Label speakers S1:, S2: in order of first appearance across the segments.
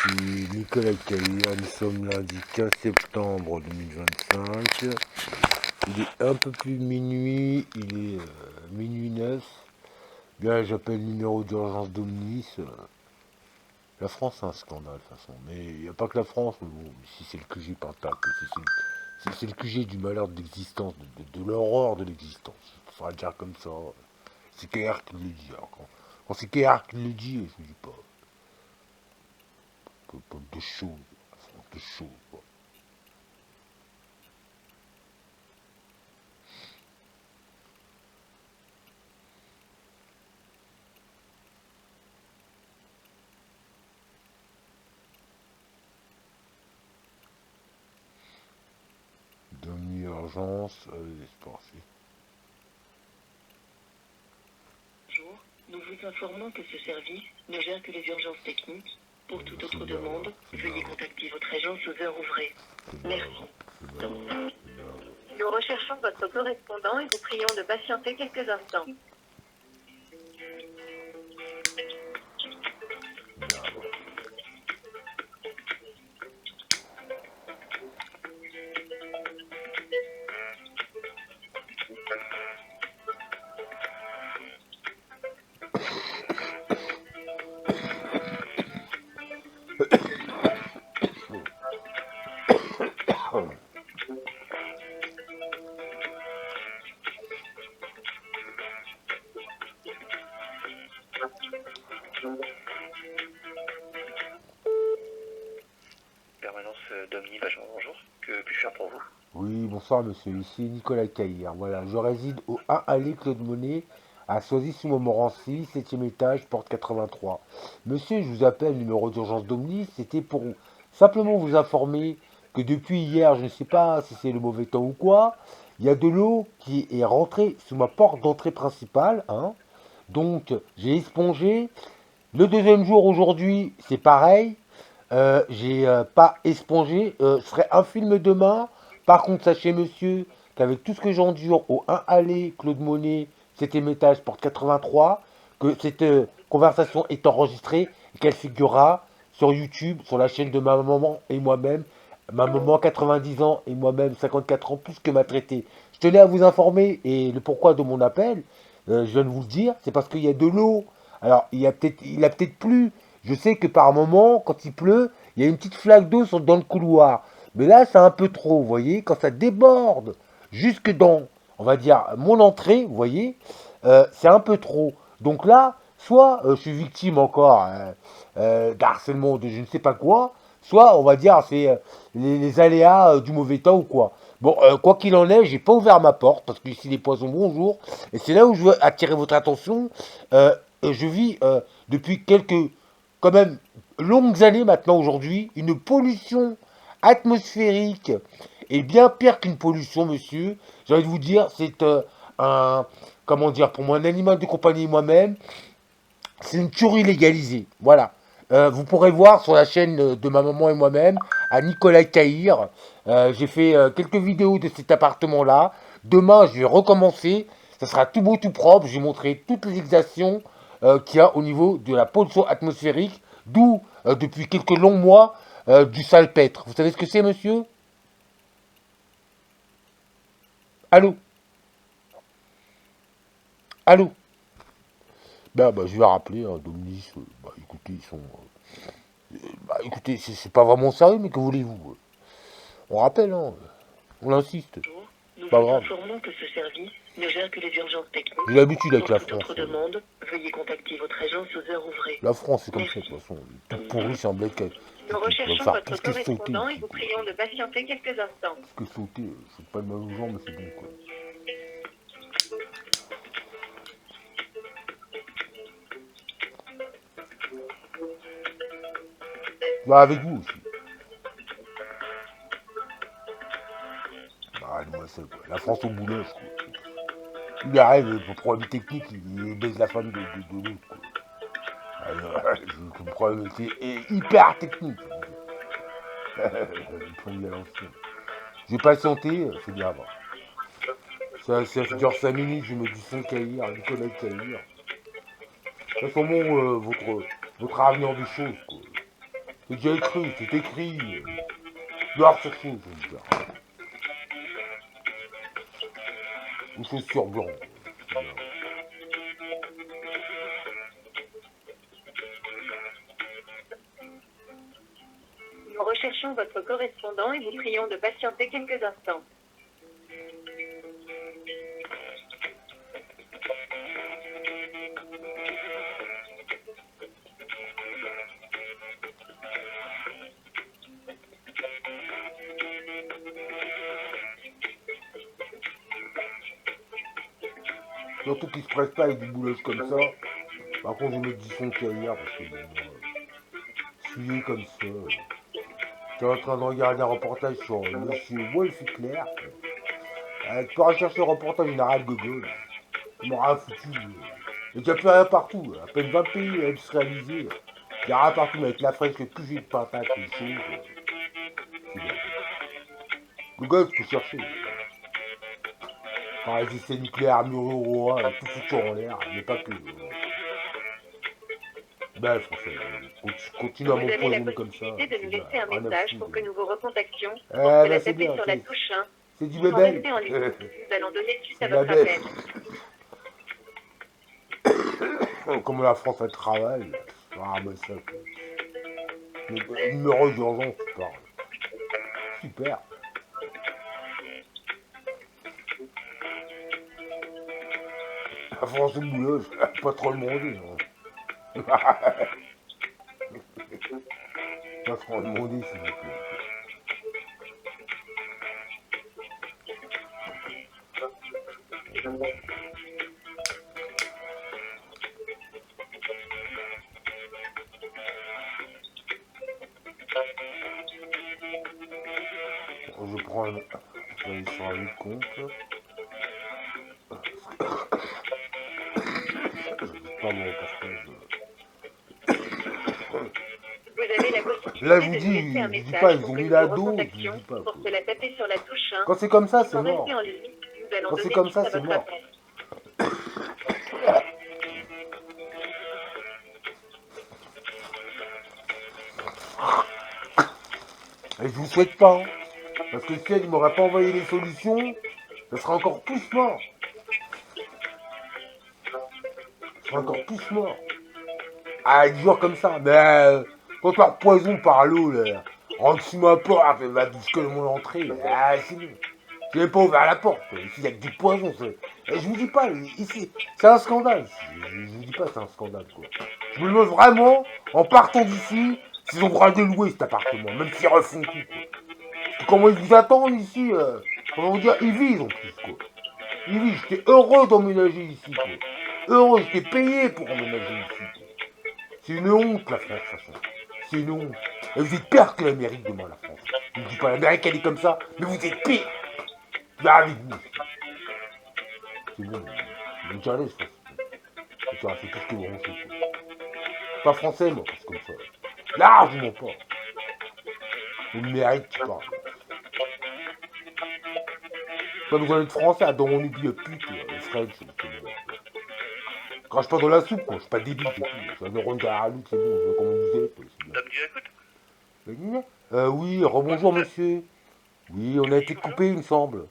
S1: ici Nicolas Caillard, nous sommes lundi 15 septembre 2025. Il est un peu plus de minuit, il est minuit 9. Bien, j'appelle numéro d'urgence d'Omnis. La France, c'est un scandale de toute façon. Mais il n'y a pas que la France, mais bon, si c'est le QG par tape, c'est le QG du malheur de l'existence, de l'horreur de l'existence. Il faudra le dire comme ça. C'est Caillard qui le dit. Alors, quand c'est Caillard qui le dit, je ne dis pas. Pas de choses. De choses. Quoi. Demi-urgence, c'est parti.
S2: Bonjour, nous vous informons que ce service ne gère que les urgences techniques. Pour toute autre demande, veuillez contacter votre agence aux heures ouvrées. Merci. Nous recherchons votre correspondant et vous prions de patienter quelques instants.
S3: Permanence d'Omni, bonjour. Que puis-je faire pour vous?
S1: Oui, bonsoir monsieur, ici Nicolas Caillard. Voilà, je réside au 1 allée Claude Monet, à Soisy-sous-Montmorency, 7e étage, porte 83. Monsieur, je vous appelle, numéro d'urgence d'Omnis, c'était pour simplement vous informer que depuis hier, je ne sais pas si c'est le mauvais temps ou quoi, il y a de l'eau qui est rentrée sous ma porte d'entrée principale, hein. Donc, j'ai espongé. Le deuxième jour aujourd'hui, c'est pareil. J'ai pas espongé. Ce serait un film demain. Par contre, sachez, monsieur, qu'avec tout ce que j'endure au 1 allée Claude Monet, 7e étage, porte 83, que cette conversation est enregistrée et qu'elle figurera sur YouTube, sur la chaîne de ma maman et moi-même. Ma maman, 90 ans, et moi-même, 54 ans, plus que m'a traité. Je tenais à vous informer, et le pourquoi de mon appel, je viens de vous le dire, c'est parce qu'il y a de l'eau. Alors, il a peut-être plu. Je sais que par moment, quand il pleut, il y a une petite flaque d'eau dans le couloir. Mais là, c'est un peu trop, vous voyez, quand ça déborde jusque dans, on va dire, mon entrée, vous voyez, c'est un peu trop. Donc là, soit je suis victime encore d'harcèlement ou de je ne sais pas quoi, soit on va dire c'est les aléas du mauvais temps ou quoi. Bon, quoi qu'il en est, j'ai pas ouvert ma porte parce que ici les poissons, bonjour. Et c'est là où je veux attirer votre attention. Je vis depuis quelques, quand même, longues années maintenant aujourd'hui, une pollution atmosphérique est bien pire qu'une pollution, monsieur. J'ai envie de vous dire, c'est un, comment dire, pour moi, un animal de compagnie moi-même, c'est une tuerie légalisée. Voilà. Vous pourrez voir sur la chaîne de ma maman et moi-même, à Nicolas Caïr. J'ai fait quelques vidéos de cet appartement-là. Demain, je vais recommencer. Ça sera tout beau, tout propre. Je vais montrer toutes les exactions qu'il y a au niveau de la pollution atmosphérique, d'où, depuis quelques longs mois, du salpêtre. Vous savez ce que c'est, monsieur? Allô? Allô? Je vais rappeler, hein, Dominis. Écoutez, ils sont. Écoutez, c'est pas vraiment sérieux, mais que voulez-vous? On rappelle, hein. On insiste.
S2: Bonjour, nous
S1: Pas
S2: vous
S1: grave.
S2: informons que ce service ne gère que les urgences techniques.
S1: J'ai l'habitude avec
S2: Pour
S1: la
S2: toute
S1: France.
S2: autre demande, veuillez contacter votre agence aux heures ouvrées.
S1: La France, c'est comme ça, de
S2: Merci.
S1: toute façon. Tout pourri, c'est un bled qui
S2: Nous
S1: va
S2: recherchons
S1: faire
S2: votre
S1: plus que sauter.
S2: correspondant et vous prions de patienter quelques instants.
S1: Plus que sauter, c'est pas de mal aux gens, mais c'est bon, quoi. Bah, avec vous aussi. Bah, moi, c'est quoi. La France au boulet, quoi. Il arrive, pour problème technique, il baise la femme de l'autre, quoi. Le problème, c'est hyper technique. J'ai patienté, c'est bien avant. Ça dure 5 minutes, je me dis son Caïr, Nicolas Caïr. Ça, c'est bon, votre avenir des choses, quoi. C'est déjà écrit, c'est écrit. Noir sur fond, je veux dire. Ou chose sur blanc.
S2: Nous recherchons votre correspondant et vous prions de patienter quelques instants.
S1: Surtout qu'ils se pressent pas avec du bouleuse comme ça. Par contre, je vais mettre du son qu'il y a hier parce que suivi comme ça. J'étais en train de regarder un reportage sur Monsieur Wolf Hitler. Tu peux rechercher le reportage général Gogol. Il m'aura foutu. Et qu'il n'y a plus rien partout. À peine 20 pays industrialisés. Il n'y a rien partout, mais avec la fraîche, le QG de patates, les choses. C'est bien. Gogol, tu peux chercher. Par les essais nucléaires, Mururoa, tout foutu en l'air, mais pas que. Ben, français, continue à
S2: Vous avez la
S1: m'empoisonner comme ça.
S2: possibilité de nous laisser un
S1: Rien à
S2: message
S1: foutre.
S2: pour que nous vous recontactions.
S1: Eh
S2: Pour
S1: ben,
S2: cela,
S1: c'est
S2: tapez
S1: bien,
S2: sur la touche 1.
S1: c'est du
S2: Sans
S1: bébé.
S2: rester en ligne. Nous allons donner suite à
S1: C'est de la
S2: votre
S1: bête.
S2: appel.
S1: Comme la France elle travaille. Ah, ben ça. Le numéro d'urgence, tu parles. Super. La France est bouleuse, pas trop le demander. Hein. Pas trop le demander, s'il vous plaît. Je prends un... Je vais aller sur un autre compte. Pas mon reportage.
S2: Vous avez la possibilité
S1: Là, je vous
S2: de nous
S1: dis,
S2: laisser un
S1: je dis
S2: message
S1: pas, ils
S2: pour
S1: ont
S2: que
S1: mis
S2: nous
S1: la
S2: vous
S1: dose, je
S2: recontactions.
S1: dis pas.
S2: Pour
S1: Quoi.
S2: cela, tapez sur la touche 1.
S1: Quand c'est comme ça, c'est
S2: Sans
S1: mort.
S2: rester en ligne. Nous allons
S1: Quand c'est
S2: donner
S1: comme
S2: suite
S1: ça,
S2: à
S1: c'est
S2: votre
S1: mort.
S2: appel.
S1: Et je vous souhaite pas. Hein. Parce que si elle ne m'aurait pas envoyé les solutions, ça serait encore plus mort. Ça serait encore plus mort. Ah, 10 jours comme ça. Mais quand leur poison par l'eau, là, en dessous de ma porte, elle va jusque mon entrée. Ah, c'est bon. Je n'ai pas ouvert la porte. Ici, il y a que du poison. Et je vous dis pas, ici, c'est un scandale. Je vous dis pas, c'est un scandale, quoi. Je me demande vraiment, en partant d'ici, s'ils ont le droit de louer cet appartement, même s'ils refont tout, quoi. Comment ils vous attendent ici comment vous dire, ils vivent en plus, quoi. Ils vivent, j'étais heureux d'emménager ici, quoi. Heureux, j'étais payé pour emménager ici, quoi. C'est une honte, la France, de toute façon. C'est une honte. Et vous êtes pire que l'Amérique demain, la France. Je ne dis pas l'Amérique, elle est comme ça, mais vous êtes pire. Là, avec vous. C'est bon, vous êtes à l'aise, je pense. C'est tout ce que vous ranchez, quoi. Pas français, moi, parce que comme ça. Largement pas. Vous le méritez, tu parles. Pas besoin d'être français, dans mon oubli pute, le French, c'est bon. Crache pas dans la soupe, quoi, je suis pas débile, c'est tout. Je suis un neurone derrière la loupe, c'est bon, je vois comment vous êtes, c'est bien.
S3: Dame du écoute.
S1: Oui, rebonjour monsieur. Oui, on a été coupé, il me semble.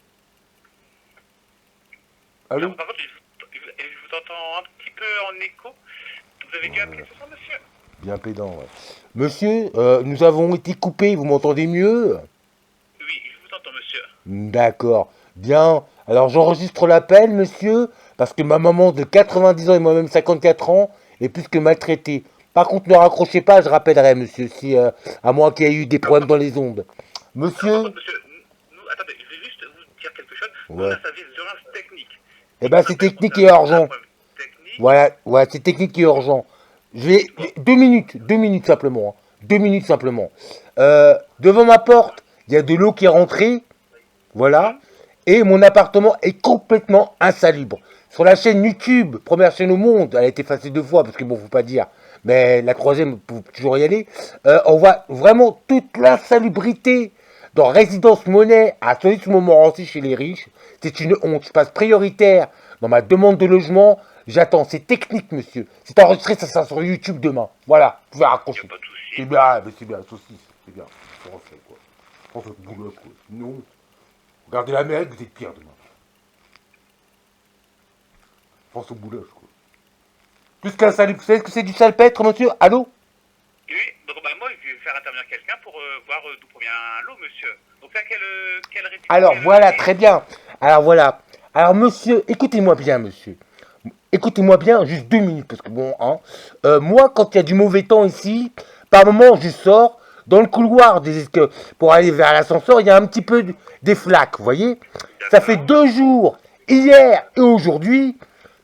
S1: Allô?
S3: Par contre, je vous entends un petit peu en écho. Vous avez dû appeler ce soir, monsieur?
S1: Bien pédant, ouais. Monsieur, nous avons été coupés, vous m'entendez mieux?
S3: Oui, je vous entends, monsieur.
S1: D'accord. Bien. Alors j'enregistre l'appel, monsieur, parce que ma maman de 90 ans et moi-même 54 ans est plus que maltraitée. Par contre, ne raccrochez pas, je rappellerai, monsieur, si à moins qu'il y ait eu des problèmes dans les ondes. Monsieur?
S3: Par contre, monsieur, nous, attendez, je vais juste vous dire quelque chose. Nous,
S1: Ouais.
S3: on a un service d'urgence technique.
S1: Eh ben, c'est technique et urgent. Voilà, ouais, c'est technique et urgent. Je vais 2 minutes simplement. Hein. 2 minutes simplement. Devant ma porte, il y a de l'eau qui est rentrée. Voilà. Et mon appartement est complètement insalubre. Sur la chaîne YouTube, première chaîne au monde, elle a été effacée 2 fois parce que bon, faut pas dire. Mais la 3e, faut toujours y aller. On voit vraiment toute l'insalubrité dans Résidence Monnaie à Solis-Montmorency chez les riches. C'est une honte. Je passe prioritaire dans ma demande de logement. J'attends. C'est technique, monsieur. C'est enregistré, ça sera sur YouTube demain. Voilà. Vous pouvez
S3: Il n'y
S1: raccrocher.
S3: a pas de souci.
S1: C'est bien, mais c'est bien, saucisse, c'est bien. Français, quoi. Français de boulot, quoi. Sinon, regardez l'Amérique, vous êtes pire demain. France au boulot, quoi. Plus qu'un salut, vous savez ce que c'est du salpêtre, monsieur? Allô?
S3: Oui, donc bah, moi, je vais faire intervenir quelqu'un pour voir d'où provient l'eau, monsieur. Donc là, quel récipient
S1: Alors voilà, très bien. Alors voilà. Alors monsieur, écoutez-moi bien, monsieur. Écoutez-moi bien, juste 2 minutes, parce que bon, hein. Moi, quand il y a du mauvais temps ici, par moment, je sors dans le couloir pour aller vers l'ascenseur, il y a un petit peu des flaques, vous voyez. Ça fait 2 jours, hier et aujourd'hui,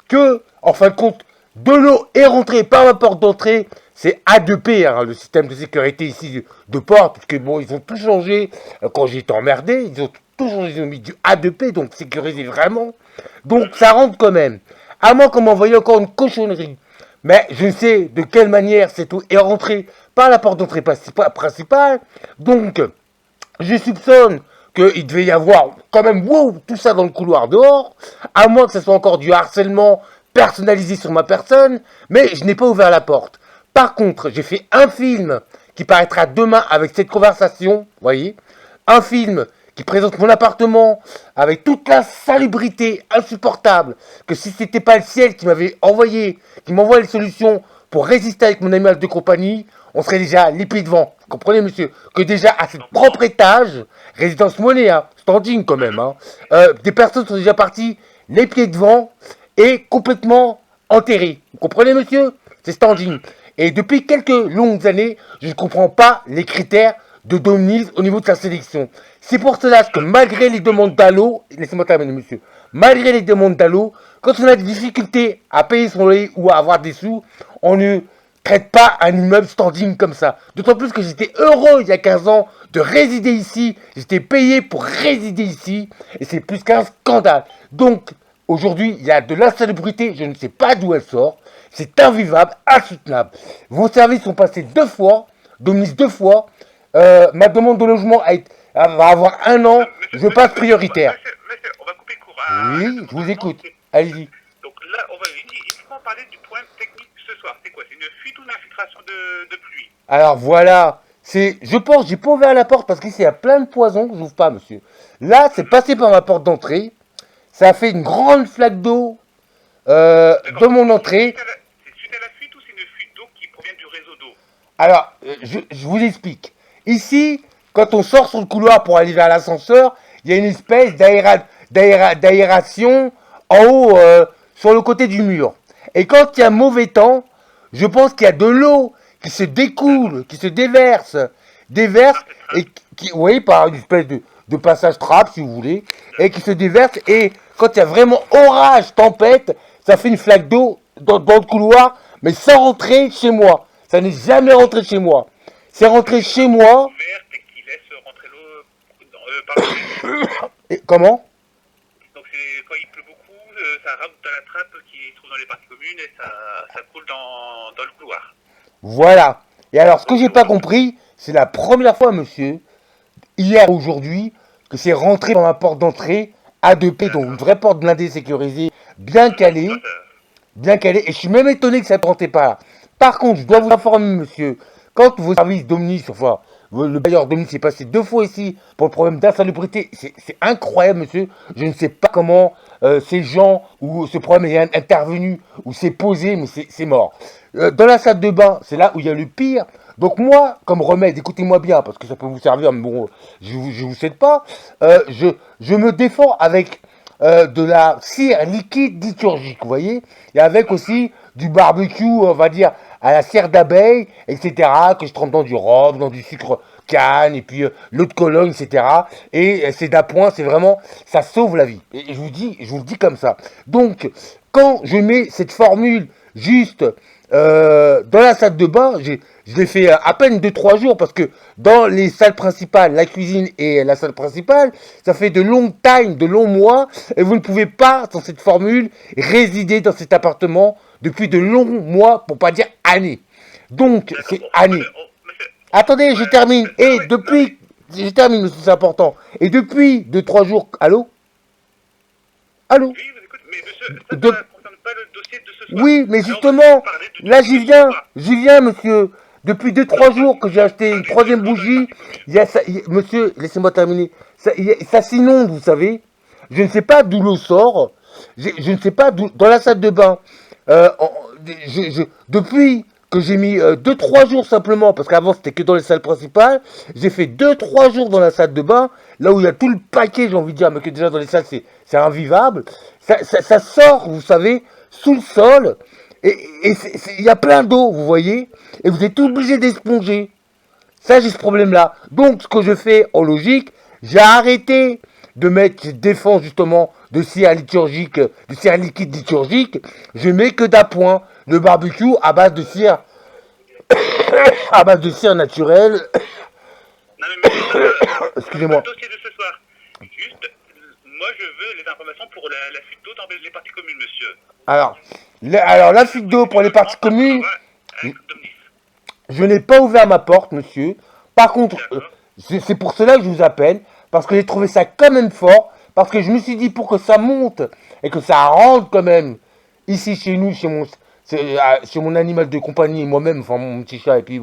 S1: que, en fin de compte, de l'eau est rentrée par ma porte d'entrée. C'est A2P, hein, le système de sécurité ici de porte, parce que bon, ils ont tout changé. Quand j'étais emmerdé, ils ont tout changé, ils ont mis du A2P, donc sécurisé vraiment. Donc ça rentre quand même. À moins qu'on m'envoie encore une cochonnerie. Mais je sais de quelle manière cette eau est rentrée par la porte d'entrée principale. Donc, je soupçonne qu'il devait y avoir quand même tout ça dans le couloir dehors, à moins que ce soit encore du harcèlement personnalisé sur ma personne, mais je n'ai pas ouvert la porte. Par contre, j'ai fait un film qui paraîtra demain avec cette conversation, vous voyez, un film qui présente mon appartement avec toute la salubrité insupportable, que si c'était pas le ciel qui m'envoie les solutions pour résister avec mon animal de compagnie, on serait déjà les pieds devant. Vous comprenez, monsieur? Que déjà, à ce propre étage, résidence monnaie, hein, standing quand même, hein, des personnes sont déjà parties les pieds devant et complètement enterrées. Vous comprenez, monsieur? C'est standing. Et depuis quelques longues années, je ne comprends pas les critères de Dominique au niveau de sa sélection. C'est pour cela que malgré les demandes d'allô, laissez-moi terminer, monsieur, malgré les demandes d'allô, quand on a des difficultés à payer son loyer ou à avoir des sous, on ne traite pas un immeuble standing comme ça. D'autant plus que j'étais heureux il y a 15 ans de résider ici. J'étais payé pour résider ici. Et c'est plus qu'un scandale. Donc, aujourd'hui, il y a de l'insalubrité. Je ne sais pas d'où elle sort. C'est invivable, insoutenable. Vos services sont passés 2 fois. Dominique 2 fois. Ma demande de logement va avoir 1 an. Je passe prioritaire.
S3: Monsieur, on va couper court.
S1: Oui, je vous écoute. Allez-y.
S3: Donc là, on va uniquement parler du point technique ce soir. C'est quoi? C'est une fuite ou une infiltration de pluie?
S1: Alors voilà, je pense, j'ai pas ouvert la porte parce qu'ici il y a plein de poisons que j'ouvre pas, monsieur. Là, c'est passé par ma porte d'entrée, ça a fait une grande flaque d'eau de mon entrée.
S3: C'est suite à la fuite ou c'est une fuite d'eau qui provient du réseau d'eau?
S1: Alors, je vous explique. Ici, quand on sort sur le couloir pour aller vers l'ascenseur, il y a une espèce d'aération en haut sur le côté du mur. Et quand il y a mauvais temps, je pense qu'il y a de l'eau qui se découle, qui se déverse, et qui, vous voyez, par une espèce de passage trappe, si vous voulez, et qui se déverse, et quand il y a vraiment orage, tempête, ça fait une flaque d'eau dans le couloir, mais sans rentrer chez moi. Ça n'est jamais rentré chez moi. C'est rentré chez moi.
S3: Ouverte et qui laisse rentrer l'eau par le
S1: Et comment?
S3: Donc c'est quand il pleut beaucoup, ça rentre dans la trappe qui se trouve dans les parties communes et ça coule dans le couloir.
S1: Voilà. Et alors, ce que j'ai pas compris, c'est la première fois, monsieur, hier ou aujourd'hui, que c'est rentré dans ma porte d'entrée A2P, donc une vraie porte blindée sécurisée, bien calée, et je suis même étonné que ça ne rentre pas là. Par contre, je dois vous informer, monsieur, quand vos services Dominique, enfin, le bailleur Dominique s'est passé 2 fois ici pour le problème d'insalubrité, c'est incroyable, monsieur. Je ne sais pas comment ces gens, ou ce problème est intervenu, ou c'est posé, mais c'est mort. Dans la salle de bain, c'est là où il y a le pire. Donc moi, comme remède, écoutez-moi bien, parce que ça peut vous servir, mais bon, je vous cède pas, je me défends avec de la cire liquide liturgique, vous voyez, et avec aussi du barbecue, on va dire, à la cire d'abeille, etc., que je trempe dans du rhum, dans du sucre canne, et puis l'eau de Cologne, etc., et c'est d'appoint, c'est vraiment, ça sauve la vie, et je vous le dis comme ça. Donc, quand je mets cette formule juste dans la salle de bain, je l'ai fait à peine 2-3 jours parce que dans les salles principales, la cuisine et la salle principale, ça fait de longs time, de longs mois, et vous ne pouvez pas, dans cette formule, résider dans cet appartement depuis de longs mois, pour pas dire années. Donc, c'est années. Attendez, je termine. Et depuis, je termine, monsieur, c'est important. Et depuis 2-3 jours, allô? Allô?
S3: Oui, vous écoute, mais monsieur, ça ne concerne pas le dossier de ce soir.
S1: Oui, mais justement, là j'y viens, monsieur. Depuis 2-3 jours que j'ai acheté une troisième bougie, monsieur, laissez-moi terminer. Ça s'inonde, vous savez. Je ne sais pas d'où l'eau sort. Je ne sais pas d'où. Dans la salle de bain, euh, en- depuis que j'ai mis 2-3 jours simplement, parce qu'avant c'était que dans les salles principales, j'ai fait 2-3 jours dans la salle de bain, là où il y a tout le paquet, j'ai envie de dire, mais que déjà dans les salles c'est invivable. Ça sort, vous savez, sous le sol. Et il y a plein d'eau, vous voyez, et vous êtes obligé d'éponger. Ça, j'ai ce problème-là. Donc, ce que je fais en logique, j'ai arrêté de mettre, je défends justement de cire liturgique, de cire liquide liturgique. Je mets que d'appoint le barbecue à base de cire naturelle.
S3: Non mais monsieur, ça, c'est pas
S1: Excusez-moi.
S3: le dossier de ce soir. Juste, moi je veux les informations pour la fuite d'eau dans les parties communes, monsieur.
S1: Alors la fuite d'eau pour les parties communes,
S3: Avec Domnis.
S1: je n'ai pas ouvert ma porte, monsieur. Par contre,
S3: D'accord.
S1: c'est pour cela que je vous appelle, parce que j'ai trouvé ça quand même fort, parce que je me suis dit pour que ça monte et que ça rentre quand même ici chez nous, chez mon animal de compagnie et moi-même, enfin mon petit chat et puis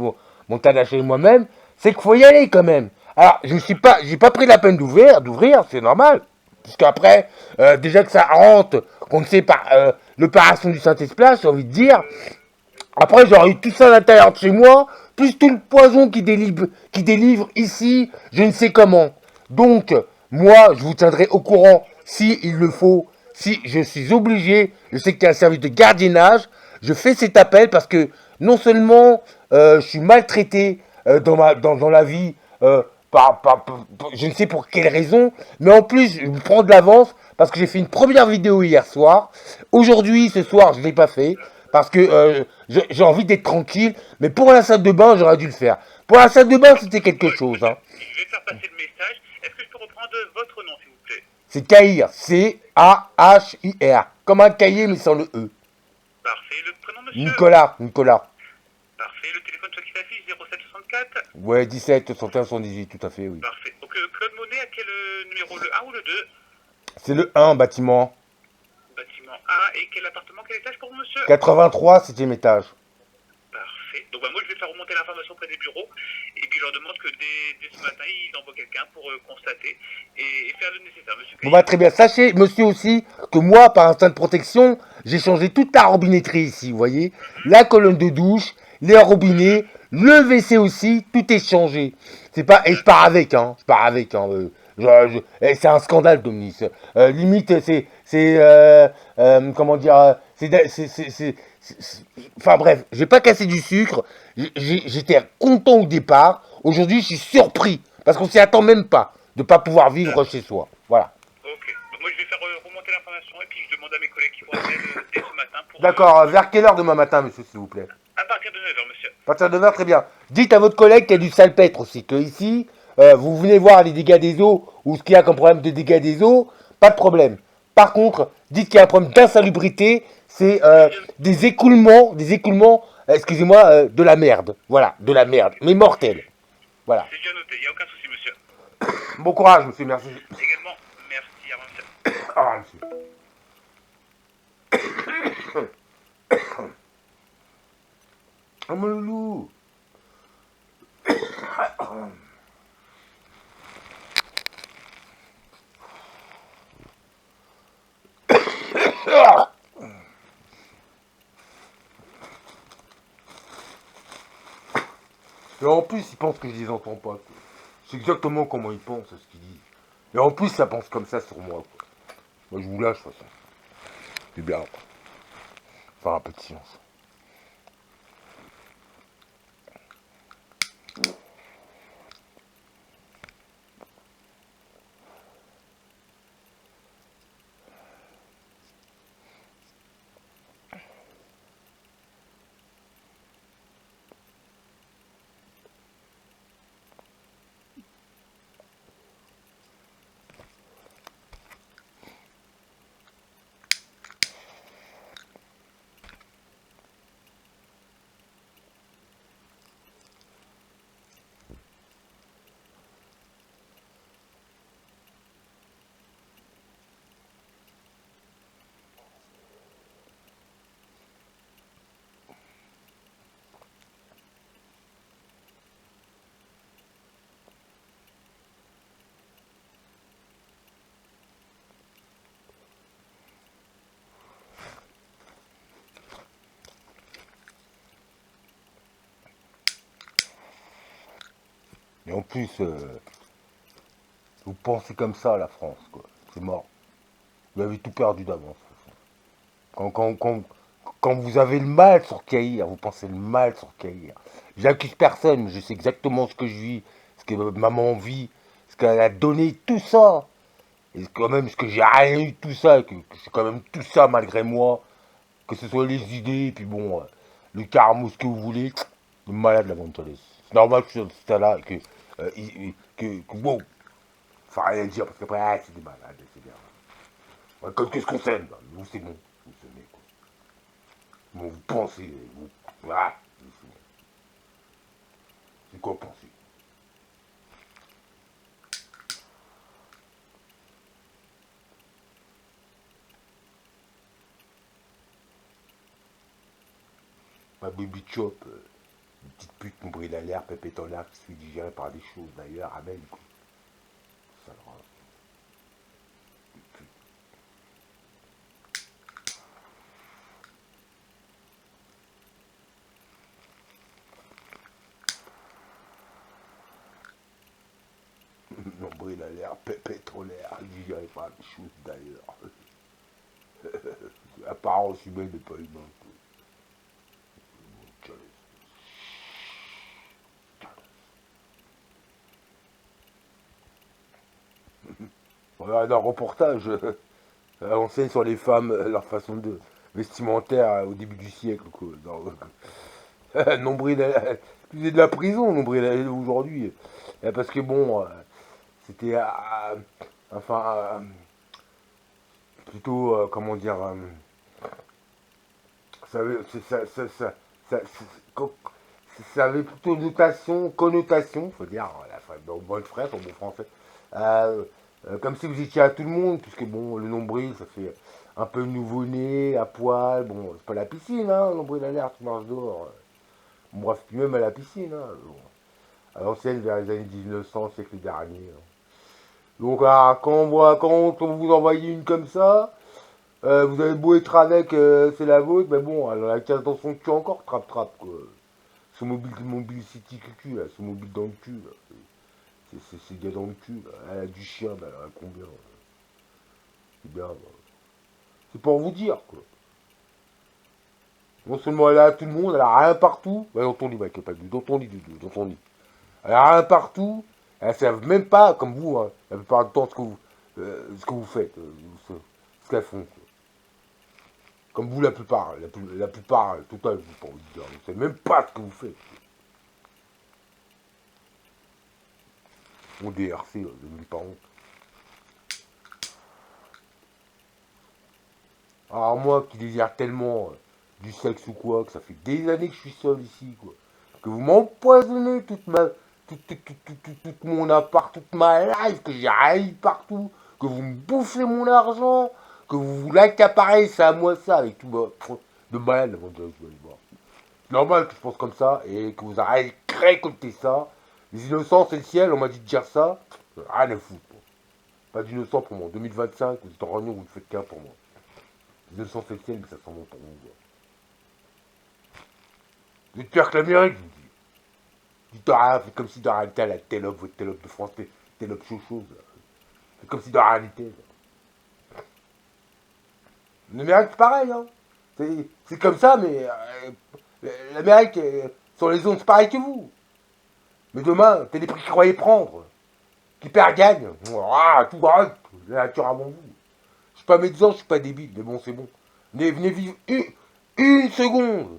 S1: mon tadaché et moi-même, c'est qu'il faut y aller quand même. Alors, j'ai pas pris la peine d'ouvrir, c'est normal. Puisqu'après, déjà que ça rentre, qu'on ne sait par l'opération du Saint-Esprit, j'ai envie de dire, après, j'aurais eu tout ça à l'intérieur de chez moi, plus tout le poison qui délivre ici, je ne sais comment. Donc, moi, je vous tiendrai au courant si il le faut, si je suis obligé. Je sais qu'il y a un service de gardiennage. Je fais cet appel parce que non seulement je suis maltraité dans la vie, je ne sais pour quelle raison, mais en plus, je me prends de l'avance parce que j'ai fait une première vidéo hier soir. Aujourd'hui, ce soir, je ne l'ai pas fait parce que j'ai envie d'être tranquille, mais pour la salle de bain, j'aurais dû le faire. Pour la salle de bain, c'était quelque chose. Hein.
S3: Je vais faire passer le message. Est-ce que je peux reprendre votre nom, s'il vous plaît?
S1: C'est Cahir, C-A-H-I-R. Comme un cahier, mais sans le E.
S3: Parfait. Le prénom, monsieur?
S1: Nicolas.
S3: Parfait. Le téléphone soit qui s'affiche, 0764?
S1: Ouais, 17, 61, 118, tout à fait, oui.
S3: Parfait. Donc, Claude Monet, à quel numéro? Le 1 ou le 2?
S1: C'est le 1, bâtiment.
S3: Bâtiment 1. Et quel appartement, quel étage pour vous, monsieur?
S1: 83, 7ème étage.
S3: Parfait. Donc moi je vais faire remonter l'information auprès des bureaux et puis je leur demande que dès ce matin ils envoient quelqu'un pour constater et faire le nécessaire, monsieur
S1: Bon
S3: Caillé.
S1: bah très bien. Sachez, monsieur aussi, que moi, par instinct de protection, j'ai changé toute la robinetterie ici, vous voyez. La colonne de douche, les robinets, le WC aussi, tout est changé. C'est pas... Et je pars avec, hein. C'est un scandale, Dominique. Limite, comment dire, enfin bref, j'ai pas cassé du sucre. J'étais content au départ. Aujourd'hui, je suis surpris parce qu'on s'y attend même pas de pas pouvoir vivre chez soi. Voilà.
S3: Ok. Donc moi je vais faire remonter l'information et puis je demande à mes collègues qui vont appeler dès ce matin pour...
S1: D'accord. Vers quelle heure demain matin, monsieur, s'il vous plaît?
S3: à partir de 9h, monsieur.
S1: À partir de 9h, très bien. Dites à votre collègue qu'il y a du salpêtre aussi, que ici, vous venez voir les dégâts des eaux ou ce qu'il y a comme problème de dégâts des eaux, pas de problème. Par contre, dites qu'il y a un problème d'insalubrité, c'est des écoulements, excusez-moi, de la merde. Voilà, de la merde, mais mortelle. Voilà.
S3: C'est déjà noté, il n'y a aucun souci, monsieur.
S1: Bon courage, monsieur, merci.
S3: Également, merci, à vous, monsieur.
S1: Ah, monsieur. Oh, mon loulou. Et en plus, ils pensent que je les entends pas. C'est exactement comment ils pensent, ce qu'ils disent. Et en plus, ça pense comme ça sur moi. Quoi. Moi, je vous lâche, de toute façon. C'est bien. Quoi. Faire un peu de silence. Et en plus, vous pensez comme ça à la France, quoi. C'est mort. Vous avez tout perdu d'avance. Quand, quand, quand, quand vous avez le mal sur Caïr, vous pensez le mal sur Caïr. J'accuse personne, mais je sais exactement ce que je vis, ce que maman vit, ce qu'elle a donné, tout ça. Et quand même, ce que j'ai rien eu, tout ça, que c'est quand même tout ça malgré moi, que ce soit les idées, et puis bon, le karma, ce que vous voulez, le malade la mentaliste. C'est normal que je sois dans là, bon, faut rien dire, parce qu'après, ah, c'est des malades, c'est bien. Ouais, comme qu'est-ce qu'on s'aime, là. Vous, c'est bon, vous s'aimez, quoi. Bon, vous pensez, vous, ah, c'est quoi penser? Ma baby chop, une petite pute nombril à l'air, pépette en l'air, qui se fait digérer par des choses, d'ailleurs, amen, quoi. Ça le rend. Nombril à l'air, pépette en l'air, digéré par des choses, d'ailleurs. Apparence humaine n'est pas humain, quoi. On regarde un reportage enseigne sur les femmes, leur façon de vestimentaire au début du siècle, quoi. Nombril, c'est de la prison, nombril aujourd'hui. Parce que bon, c'était, enfin, plutôt, comment dire, ça, avait- ça- co- ça avait plutôt connotation, faut dire, bonne fraise, en bon français. Euh, comme si vous étiez à tout le monde, puisque bon, le nombril, ça fait un peu nouveau-né, à poil, bon, c'est pas la piscine, hein, le nombril à l'air, tu marches dehors. Bon, bref, puis même à la piscine, hein, bon, à l'ancienne, vers les années 1900, siècle dernier. Hein. Donc, quand vous envoyez une comme ça, vous avez beau être avec, c'est la vôtre, mais bon, elle a 15 dans son cul encore, trap, quoi. Son mobile city cucu, là, son mobile dans le cul, là. C'est gars dans le cul, là. Elle a du chien, bah, elle a combien là. C'est bien, bah. C'est pour vous dire, quoi. Non seulement elle a tout le monde, elle a rien partout. Bah, dans ton lit, mec, pas dans ton lit, dans ton lit. Elle a rien partout. Elle ne savent même pas, comme vous, hein, la plupart du temps, ce que vous faites, ce qu'elles font. Quoi. Comme vous, la plupart, total, je pas vous dire. Vous ne savez même pas ce que vous faites. On DRC, vous n'avez même pas honte. Alors moi qui désire tellement du sexe ou quoi, que ça fait des années que je suis seul ici, quoi. Que vous m'empoisonnez toute mon appart, toute ma life, que j'ai raillé partout, que vous me bouffez mon argent, que vous vous l'accaparez, c'est à moi ça, avec tout de malade avant de vous allez voir. C'est normal que je pense comme ça et que vous arrêtez de récolter ça. Les innocents, c'est le ciel, on m'a dit de dire ça, rien à foutre. Moi. Pas d'innocents pour moi. En 2025, vous êtes en réunion, vous ne faites qu'un pour moi. Les innocents, c'est le ciel, mais ça sent bon pour vous. Quoi. Vous êtes pire que l'Amérique, je vous dis. Dites rien, faites comme si dans la réalité, la télope, votre télope de France, télope chose. C'est comme si dans la réalité. L'Amérique, c'est pareil, hein. C'est comme ça, mais l'Amérique, sur les ondes, c'est pareil que vous. Mais demain, t'as des prix qu'ils croyaient prendre. Qui perd gagne. Ah, tout arrête. La nature avant vous. Je suis pas médecin, je suis pas débile, mais bon, c'est bon. Venez vivre une seconde,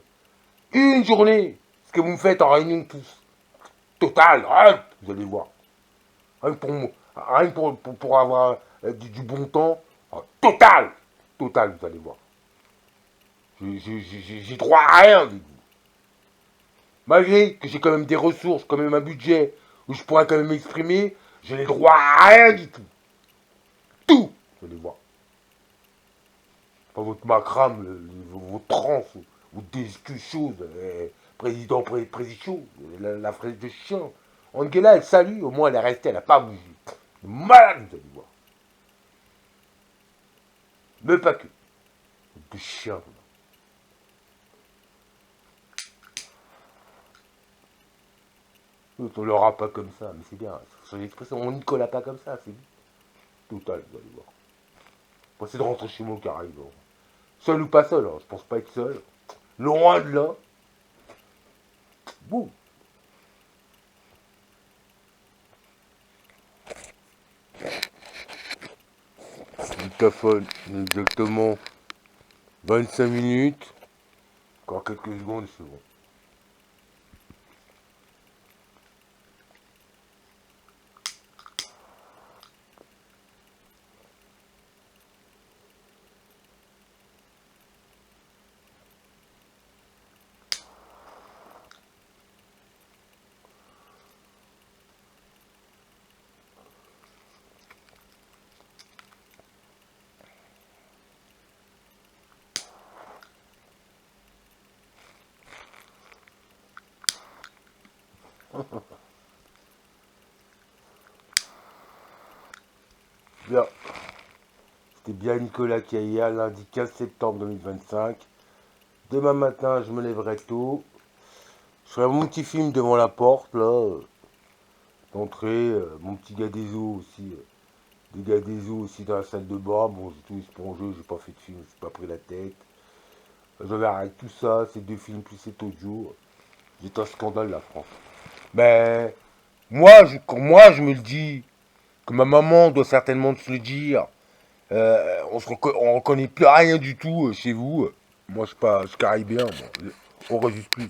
S1: une journée, ce que vous me faites en réunion de tous. Total, arrête, vous allez voir. Rien que pour avoir du bon temps. Total, total, vous allez voir. J'ai droit à rien, dites-vous. Malgré que j'ai quand même des ressources, quand même un budget où je pourrais quand même m'exprimer, je n'ai droit à rien du tout. Tout, vous allez voir. Pas votre macram, vos trans, vos choses, président, président, la fraise de chien. Angela, elle salue, au moins elle est restée, elle n'a pas bougé. Malade, vous allez voir. Mais pas que. De chien. On l'aura pas comme ça, mais c'est bien. Sur l'expression, on n'y colla pas comme ça, c'est total, vous allez voir. Bon, c'est de rentrer chez moi au Caraïbe. Bon. Seul ou pas seul, hein, je pense pas être seul. Loin de là. Bon. Dictaphone, exactement 25 minutes. Encore quelques secondes, c'est bon. Bien. C'était bien Nicolas Caillat, lundi 15 septembre 2025. Demain matin, je me lèverai tôt. Je ferai mon petit film devant la porte, là. D'entrée. Mon petit gars des eaux aussi. Des gars des eaux aussi dans la salle de bain. Bon, j'ai tout espongé, j'ai pas fait de film, je suis pas pris la tête. Je verrai avec tout ça, ces deux films plus cet audio. C'est un scandale, la France. Mais moi, je me le dis, que ma maman doit certainement se le dire. On reconnaît plus rien du tout chez vous. Moi, je suis caribéen. Moi. On résiste plus.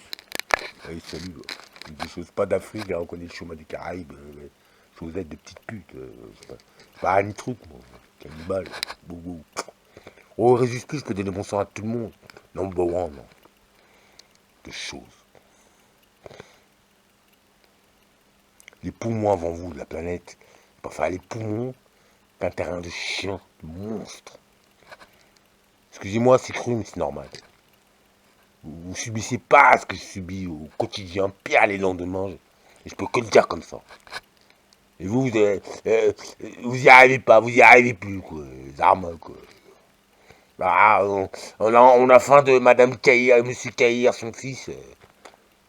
S1: Allez, salut. Des choses pas d'Afrique, on connaît le chemin des Caraïbes. Vous êtes de petites putes. C'est pas un truc, moi. Cannibale. Boubou. On résiste plus, je peux donner bon sang à tout le monde. Non, bon, non. De choses. Les poumons avant vous de la planète. Enfin, les poumons, qu'un terrain de chien, de monstre. Excusez-moi, c'est cru, mais c'est normal. Vous subissez pas ce que je subis au quotidien, pire les lendemains. Et je peux que le dire comme ça. Et vous y arrivez pas, vous y arrivez plus, quoi. Les armes, quoi. Ah, on a faim de Madame Caïr, Monsieur Caïr, son fils.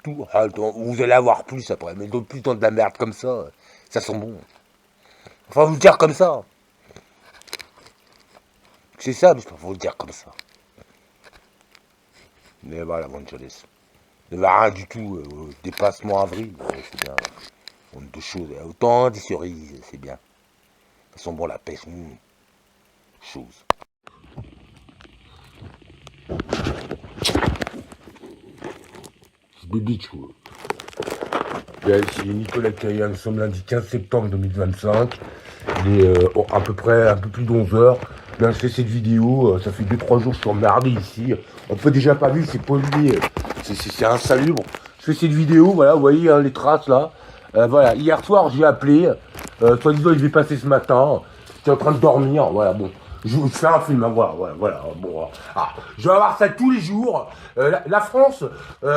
S1: Tout. Ah, vous allez avoir plus après. Mais donc plus dans de la merde comme ça sent bon. Enfin, vous le dire comme ça. C'est ça, mais je peux vous le dire comme ça. Mais voilà, bonne jeunesse. Il n'y avait rien du tout. Dépassement avril, c'est bien. On a deux choses. Autant des cerises, c'est bien. Elles sont bon la pêche. Chose. C'est des bitches, quoi. C'est Nicolas Caillat, nous sommes lundi 15 septembre 2025. Il est à peu près un peu plus d'11 h. Là, je fais cette vidéo, ça fait 2-3 jours que je suis emmerdé ici. On peut déjà pas vivre, c'est pollué, c'est insalubre. Je fais cette vidéo, voilà, vous voyez hein, les traces là. Voilà, hier soir j'ai appelé, soi-disant il devait passer ce matin. J'étais en train de dormir, voilà, bon. Je fais un film, hein, voilà, bon. Je vais avoir ça tous les jours. La France, je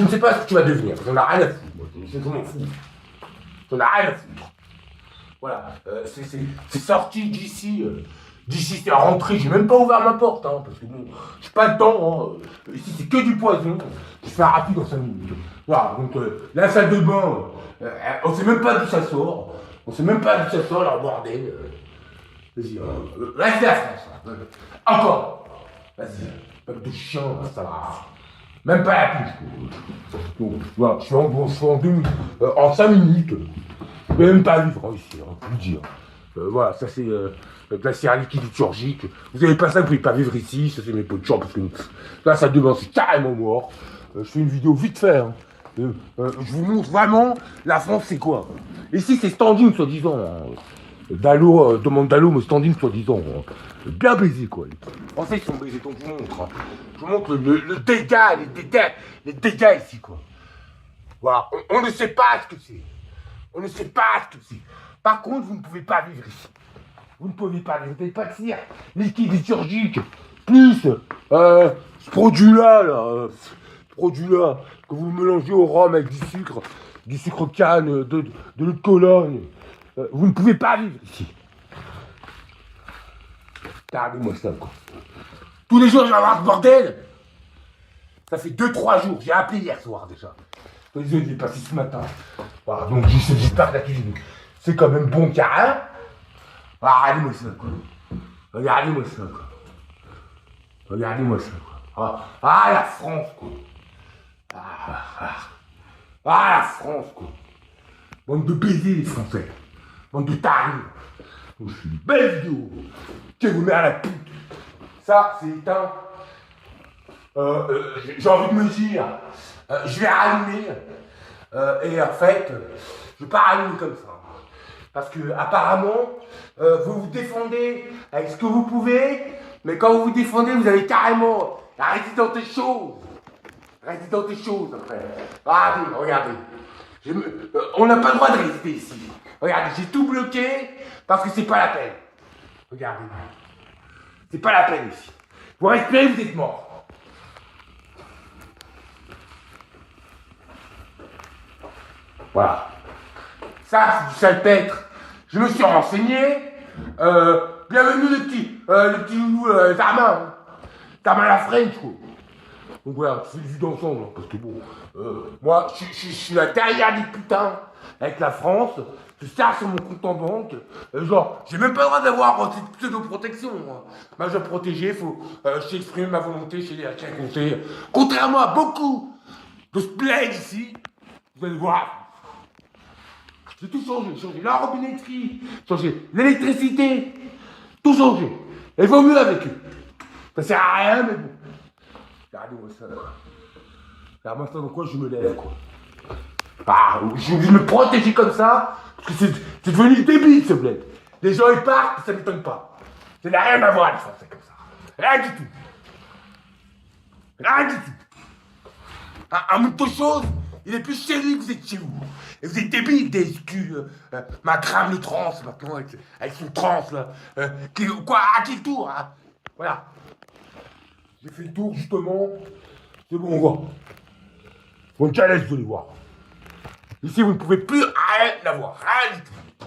S1: ne sais pas ce que tu vas devenir. J'en ai rien à foutre, moi. Je m'en fous. J'en ai rien à foutre. Voilà, c'est sorti d'ici. D'ici, c'est rentré. J'ai même pas ouvert ma porte, hein, parce que bon, j'ai pas le temps. Hein. Ici, c'est que du poison. Je fais rapide dans 5 minutes. Voilà, donc la salle de bain, on sait même pas d'où ça sort. On sait même pas d'où ça sort, leur bordel. Vas-y, reste la France. Encore. Vas-y, pas de chien, ça va. Même pas la plus. Donc, voilà, je suis en 2 minutes. En 5 minutes. Je peux même pas vivre ici, hein, je vous le dire. Voilà, ça c'est glaciaire liquide liturgique. Vous avez pas ça, vous pouvez pas vivre ici. Ça c'est mes pots de champ parce que là, ça devient c'est carrément mort. Je fais une vidéo vite fait. Hein. Je vous montre vraiment la France c'est quoi. Ici c'est standing soi-disant. Hein. Dallot, demande Dallot, mais standing soi-disant. Hein. Bien baisé quoi. Les Français ils sont baisés, donc je vous montre. Hein. Je vous montre le dégât, les dégâts ici quoi. Voilà, on ne sait pas ce que c'est. On ne sait pas ce que c'est. Par contre, vous ne pouvez pas vivre ici. Vous ne pouvez pas vivre. Vous n'avez pas de cire liquide liturgique. Plus ce produit-là, que vous mélangez au rhum avec du sucre canne, de l'eau de Cologne. Vous ne pouvez pas vivre ici. Regardez-moi ça, quoi. Tous les jours, je vais avoir ce bordel. Ça fait 2-3 jours, j'ai appelé hier soir déjà. Désolé, j'ai passé ce matin. Voilà, donc j'espère que la cuisine, c'est quand même bon qu'il y a rien. Ah, regardez-moi ça, quoi. Regardez-moi ça, quoi. Regardez-moi ça, quoi. La France, quoi. La France, quoi. Bande de baisers, les Français. Bande de tarés. Donc, je suis une belle vidéo. Que vous mettez à la pute. Ça, c'est éteint. J'ai envie de me dire, je vais rallumer. Et en fait, je vais pas rallumer comme ça. Parce que apparemment, vous vous défendez avec ce que vous pouvez, mais quand vous vous défendez, vous avez carrément arrêté dans tes choses. Restez dans tes choses après. Regardez. On n'a pas le droit de rester ici. Regardez, j'ai tout bloqué parce que c'est pas la peine. Regardez. C'est pas la peine ici. Vous respirez, vous êtes mort. Voilà. Ça, c'est du salpêtre. Je me suis renseigné. Bienvenue les petits loulous, Zarma. Zarma la French, quoi. Donc voilà, c'est du d'ensemble, parce que bon, moi, je suis la derrière des putains avec la France, je sers sur mon compte en banque, genre, j'ai même pas le droit d'avoir cette pseudo-protection, moi. Majeur protégé, faut j'exprime ma volonté chez les HRC. Contrairement à beaucoup de splaids ici, vous allez voir, j'ai tout changé la robinetterie, changé l'électricité, tout changé. Et il vaut mieux avec eux. Ça sert à rien, mais bon. Regardez-moi ça. Regardez-moi ça, dans quoi je me lève, quoi. Je vais me protéger comme ça, parce que c'est devenu débile, ce bled. Les gens, ils partent, ça m'étonne pas. Ça n'a rien à voir, les Français, comme ça. Rien du tout. Rien du tout. Un mouton chose, il est plus chez lui que vous êtes chez vous. Et vous êtes débiles, des excuses. Ma crame le trans, maintenant, avec son trans, là. À qui le tour, hein. Voilà. J'ai fait le tour, justement. C'est bon, on va. Bon, challenge, vous allez voir. Ici, vous ne pouvez plus rien avoir. Rien du tout.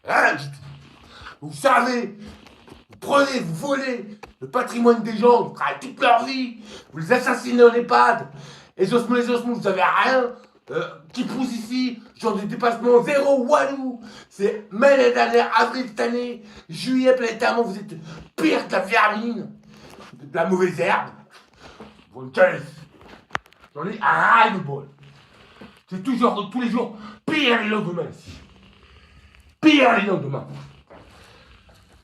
S1: Rien du tout. Vous savez, vous prenez, vous volez le patrimoine des gens, vous travaillez toute leur vie, vous les assassinez en EHPAD. Et ossements, vous avez rien qui pousse ici. Genre de dépassement zéro, walou. C'est mai l'année dernière, avril cette année, juillet planétairement, vous êtes pire que la vermine. De la mauvaise herbe. Bonne challenge. J'en ai un ras de bol. C'est toujours, tous les jours, pire les lendemains ici. Pire les lendemains.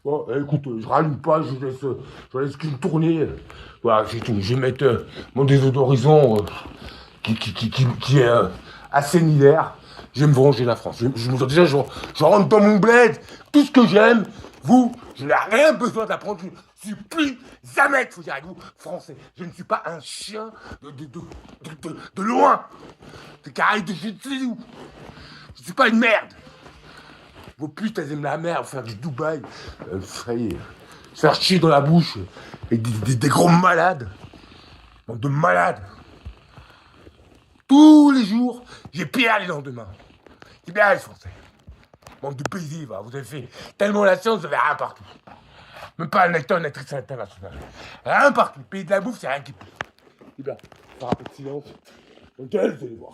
S1: Bon, écoute, je rallume pas, je laisse qu'une tournée. Voilà, c'est tout. Je vais mettre mon désodorisant qui est assez hiver. Je vais me venger de la France. Déjà, je rentre dans mon bled, tout ce que j'aime. Vous, je n'ai rien besoin d'apprendre. Je ne suis plus jamais, faut dire avec vous, français. Je ne suis pas un chien de loin. De carré de je ne sais où. Je ne suis pas une merde. Vos putes, elles aiment la merde, faire du Dubaï. Ça y est. Se faire chier dans la bouche. Et des gros malades. Bande de malades. Tous les jours, j'ai pire les lendemains. C'est bien les Français. Bande de baisers, va. Vous avez fait tellement la science, vous avez rien partout. Même pas un acteur, une actrice internationale. Rien partout. Le pays de la bouffe, c'est rien qui pousse. C'est bien. Faire un peu de silence. Donc, vous allez voir.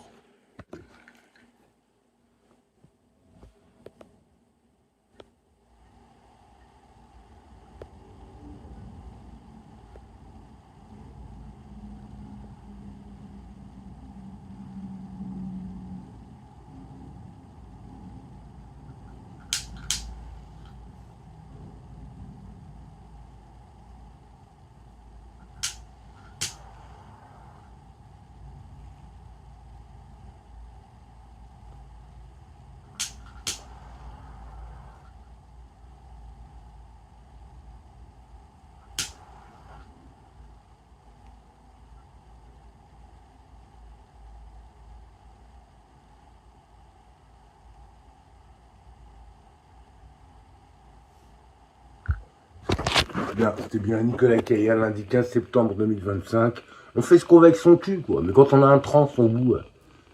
S1: Bien, c'était bien Nicolas Caillard, lundi 15 septembre 2025. On fait ce qu'on veut avec son cul, quoi. Mais quand on a un trans en bout,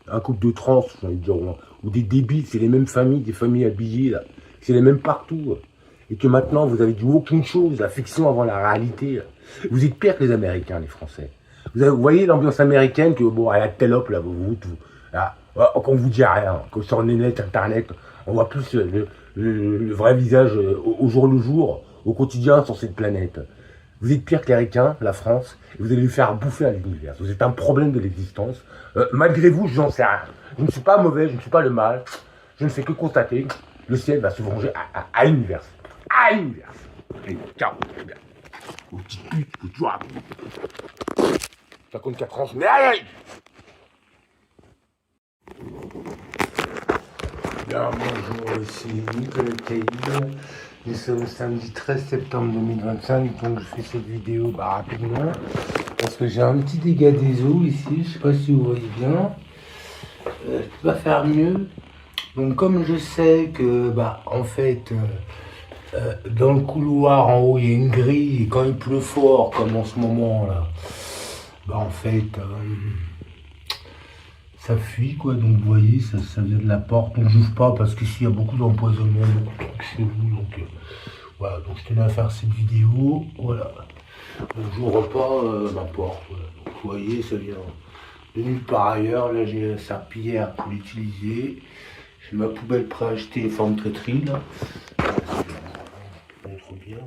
S1: un couple de trans, j'ai envie de dire, ou des débiles, c'est les mêmes familles, des familles habillées, là. C'est les mêmes partout. Et que maintenant, vous avez dit aucune chose, la fiction avant la réalité. Vous êtes pire que les Américains, les Français. Vous voyez l'ambiance américaine que, bon, à la télope, là, quand on vous dit rien, que sur le net, internet, on voit plus le vrai visage au jour le jour, au quotidien sur cette planète. Vous êtes pire que les Ricains, la France, et vous allez lui faire bouffer à l'univers. Vous êtes un problème de l'existence. Malgré vous, je n'en sais rien. Je ne suis pas mauvais, je ne suis pas le mal. Je ne fais que constater, le ciel va se venger à l'univers. À l'univers. Allez, ciao. Aux petites putes, aux tueurs. Ça compte 4 ans, mais allez. Bien, bonjour, ici Nicolas Caïd. Nous sommes le samedi 13 septembre 2025, donc je fais cette vidéo rapidement parce que j'ai un petit dégât des eaux ici, je sais pas si vous voyez bien. Je peux pas faire mieux. Donc comme je sais que en fait dans le couloir en haut il y a une grille et quand il pleut fort comme en ce moment là, en fait ça fuit quoi, donc vous voyez, ça vient de la porte, donc j'ouvre pas parce qu'ici il y a beaucoup d'empoisonnement, beaucoup de trucs chelous, donc voilà, donc je tenais à faire cette vidéo, voilà, donc j'ouvre pas ma porte, voilà. Donc vous voyez, ça vient de nulle part ailleurs, là j'ai un serpillière pour l'utiliser, j'ai ma poubelle prête à acheter forme traîtrie là, voilà, trop bien,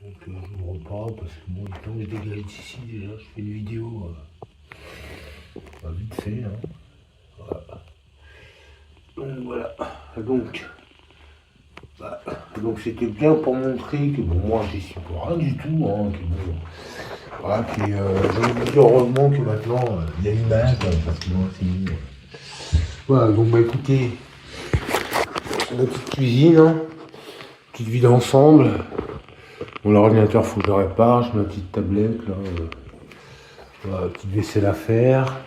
S1: donc j'ouvre pas parce que bon, tant que je dégage ici déjà, je fais une vidéo. Vite fait, hein. Voilà. Donc c'était bien pour montrer que bon, moi j'y suis pour rien du tout, hein, que bon, voilà, puis je me dis heureusement que maintenant il y a l'image, parce que moi c'est mieux. Voilà, donc écoutez, la petite cuisine, hein, petite vie d'ensemble. Bon, l'ordinateur faut que je le répare, j'ai ma petite tablette là. Voilà, petite vaisselle à faire.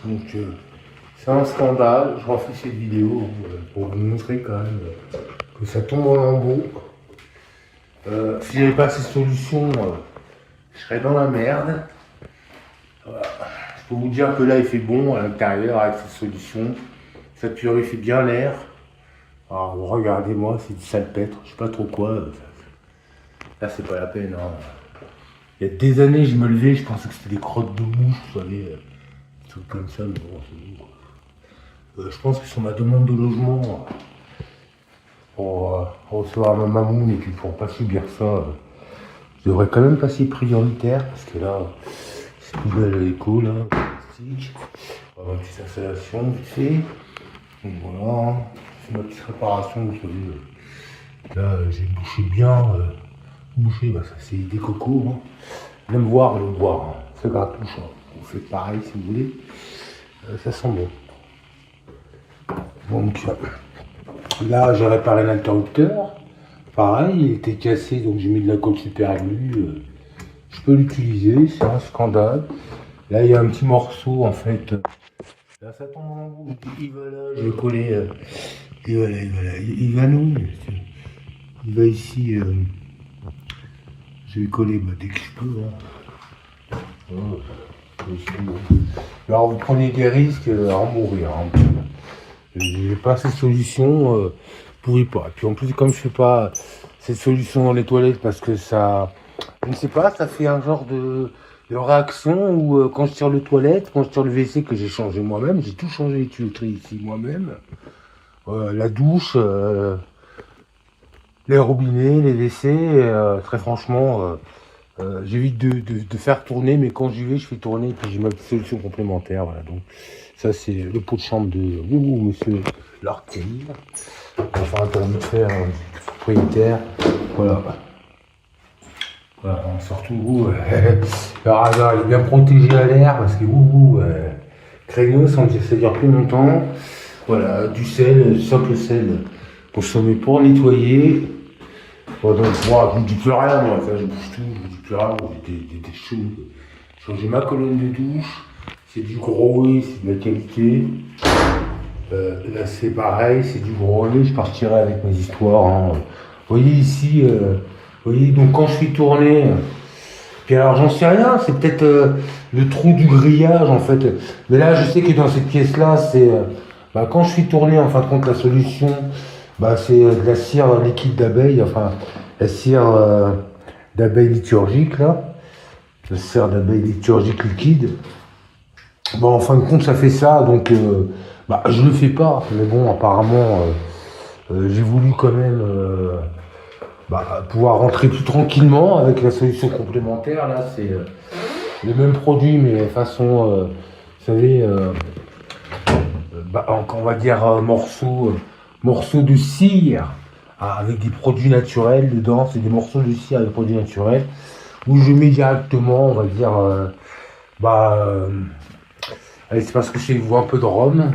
S1: Donc c'est un scandale, je refais cette vidéo pour vous montrer quand même que ça tombe en lambeaux. Si j'avais pas ces solutions, je serais dans la merde. Voilà. Je peux vous dire que là il fait bon à l'intérieur avec ces solutions. Ça purifie bien l'air. Alors regardez-moi, c'est du salpêtre, je sais pas trop quoi. Là c'est pas la peine. Hein. Il y a des années, je me levais, je pensais que c'était des crottes de mouche, vous savez, des trucs comme ça, mais bon, c'est bon. Je pense que sur ma demande de logement, pour recevoir ma mamoune et puis pour pas subir ça, je devrais quand même passer prioritaire, parce que là, c'est poubelle à l'écho, là, plastique. On va avoir une petite installation, vite fait. Donc voilà, c'est ma petite réparation, vous savez. Là, j'ai bouché bien. Boucher, ça c'est des cocos, hein. Même voir, le boire, hein. C'est gratouche, hein. Vous faites pareil si vous voulez, ça sent bon. Donc là j'ai réparé l'interrupteur, pareil, il était cassé donc j'ai mis de la colle super glue, je peux l'utiliser, c'est un scandale. Là il y a un petit morceau en fait, là ça tombe en bouche, il va là, je vais coller, et voilà, il va nous, il va ici. Je vais coller dès que je peux. Hein. Alors vous prenez des risques à en mourir. Hein. J'ai pas cette solution, je pourrais pas. Et puis en plus comme je fais pas cette solution dans les toilettes parce que ça, je ne sais pas, ça fait un genre de réaction où quand je tire le toilette, quand je tire le WC que j'ai changé moi-même, j'ai tout changé les tuyauteries ici moi-même. La douche. Les robinets, les WC, très franchement, j'évite de faire tourner, mais quand j'y vais, je fais tourner, et puis j'ai ma petite solution complémentaire, voilà, donc ça c'est le pot de chambre de monsieur Lorcaïd, enfin un permis de faire propriétaire, voilà, surtout, le radar il est bien protégé à l'air, parce que craignos, ça dure plus longtemps, voilà, du sel, simple sel, consommé pour nettoyer. Bon, donc moi je ne dis plus rien, moi, enfin, je bouge tout, je ne dis plus rien, des choses. Changer ma colonne de douche, c'est du gros oui, c'est de la qualité. Là c'est pareil, c'est du gros oui, je partirai avec mes histoires. Hein. Vous voyez ici, voyez, donc quand je suis tourné, puis alors j'en sais rien, c'est peut-être le trou du grillage en fait. Mais là je sais que dans cette pièce là, c'est quand je suis tourné, en fin de compte la solution, c'est de la cire liquide d'abeille, enfin la cire d'abeille liturgique là. de cire d'abeille liturgique liquide. Bon, en fin de compte, ça fait ça, donc je le fais pas, mais bon, apparemment, j'ai voulu quand même pouvoir rentrer plus tranquillement avec la solution complémentaire. Là, c'est le même produit, mais façon, vous savez, on va dire morceaux de cire avec des produits naturels dedans. C'est des morceaux de cire avec des produits naturels où je mets directement, on va dire, allez, c'est parce que je vous un peu de rhum,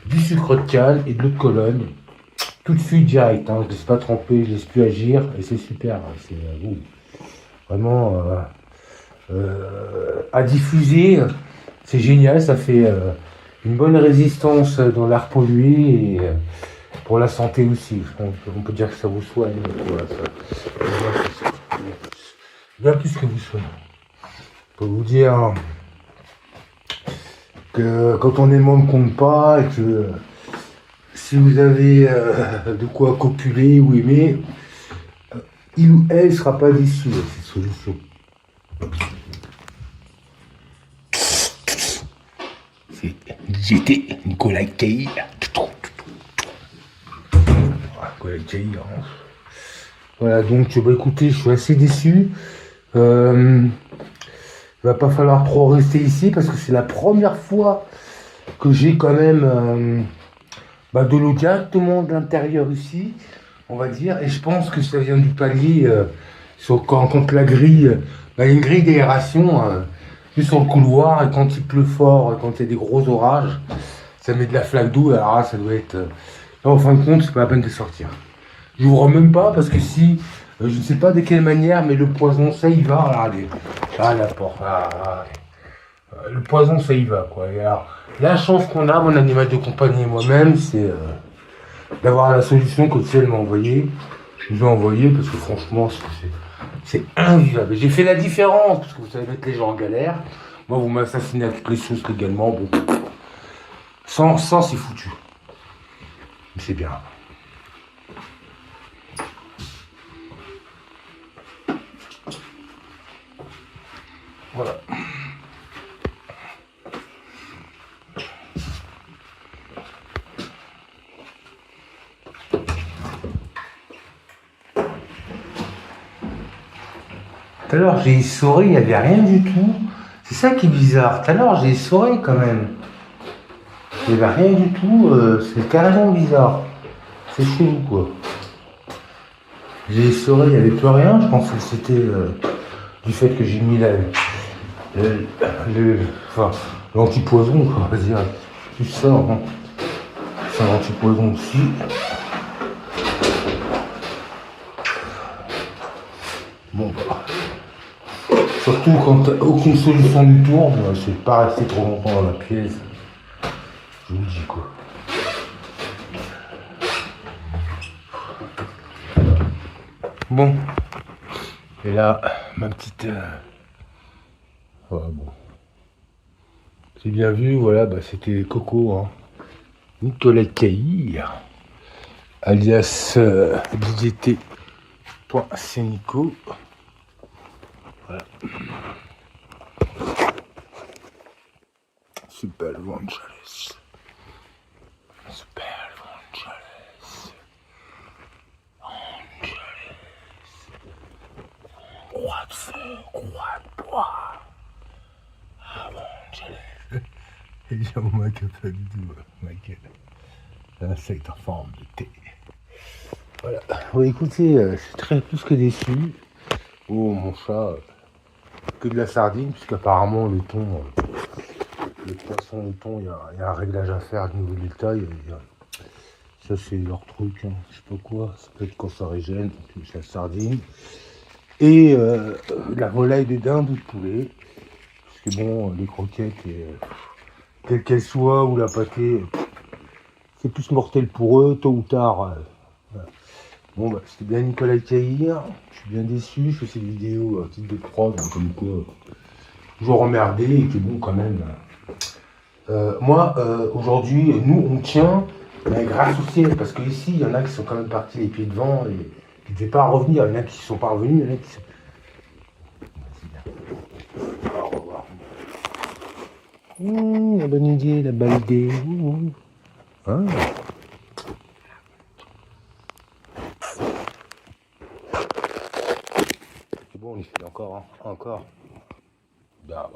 S1: du sucre de canne et de l'eau de Cologne. Tout de suite direct, hein. Je ne laisse pas tremper, je ne laisse plus agir et c'est super. C'est vraiment à diffuser, c'est génial, ça fait une bonne résistance dans l'air pollué et pour la santé aussi. On peut dire que ça vous soigne. Voilà, bien plus que vous soigne. Je peux vous dire que quand on est ne compte pas et que si vous avez de quoi copuler ou aimer, il ou elle ne sera pas déçu de cette solution. J'étais Nicolas Cailly. Voilà, donc écoutez, je suis assez déçu. Il va pas falloir trop rester ici parce que c'est la première fois que j'ai quand même de l'eau directement de l'intérieur ici, on va dire, et je pense que ça vient du palier quand la grille, il y a une grille d'aération juste sur le couloir, et quand il pleut fort, et quand il y a des gros orages, ça met de la flaque d'eau, alors là, ça doit être... Là, en fin de compte, c'est pas la peine de sortir. Je n'ouvre même pas, parce que si, je ne sais pas de quelle manière, mais le poison, ça y va, regardez, là, la porte, le poison, ça y va, quoi. Et alors, la chance qu'on a, mon animal de compagnie et moi-même, c'est d'avoir la solution que elle m'a envoyée. Je vous ai envoyé parce que franchement, c'est invivable. J'ai fait la différence, parce que vous savez mettre les gens en galère. Moi, vous m'assassinez à toutes les sauces légalement. Bon, sans c'est foutu. Mais c'est bien. Voilà. Tout à l'heure, j'ai essoré, il n'y avait rien du tout. C'est ça qui est bizarre. Tout à l'heure, j'ai essoré quand même. Il n'y avait rien du tout. C'est carrément bizarre. C'est chelou, quoi. J'ai essoré, il n'y avait plus rien. Je pense que c'était du fait que j'ai mis l'antipoison, quoi. On va dire. Tout ça, hein. C'est un antipoison aussi. Bon, surtout quand t'as aucune solution du tour, c'est pas rester trop longtemps dans la pièce. Je vous le dis, quoi. Bon. Et là, ma petite... Voilà, bon. C'est bien vu, voilà, c'était Coco, hein. Nicolas Cailly, alias DJT.cnico. Voilà. Super Evangelist. Super Evangelist. Croix de feu, croix de bois. Evangelist. Et j'ai mon mec pas du tout, Michael. Insecte en forme de thé. Voilà. Bon, écoutez, je suis très plus que déçu. Oh, mon chat, que de la sardine, puisqu'apparemment le thon, le poisson, le thon, il y a un réglage à faire au niveau de taille. Ça, c'est leur truc, hein. Je sais pas quoi, ça peut être cancérigène, plus la sardine. Et la volaille de dinde ou de poulet, parce que bon, les croquettes, quelles qu'elles soient, ou la pâtée, c'est plus mortel pour eux, tôt ou tard. Voilà. Bon, c'était bien Nicolas Cailly, je suis bien déçu, je fais cette vidéo à titre de prod, comme quoi, toujours emmerdé, et que bon, quand même. Moi, aujourd'hui, nous, on tient grâce au ciel, parce qu'ici, il y en a qui sont quand même partis les pieds devant, et qui ne devaient pas revenir, il y en a qui ne sont pas revenus, il y en a qui sont... La bonne idée, la bonne idée. Ah. C'est bon, on y fait encore, hein. Encore. Bah.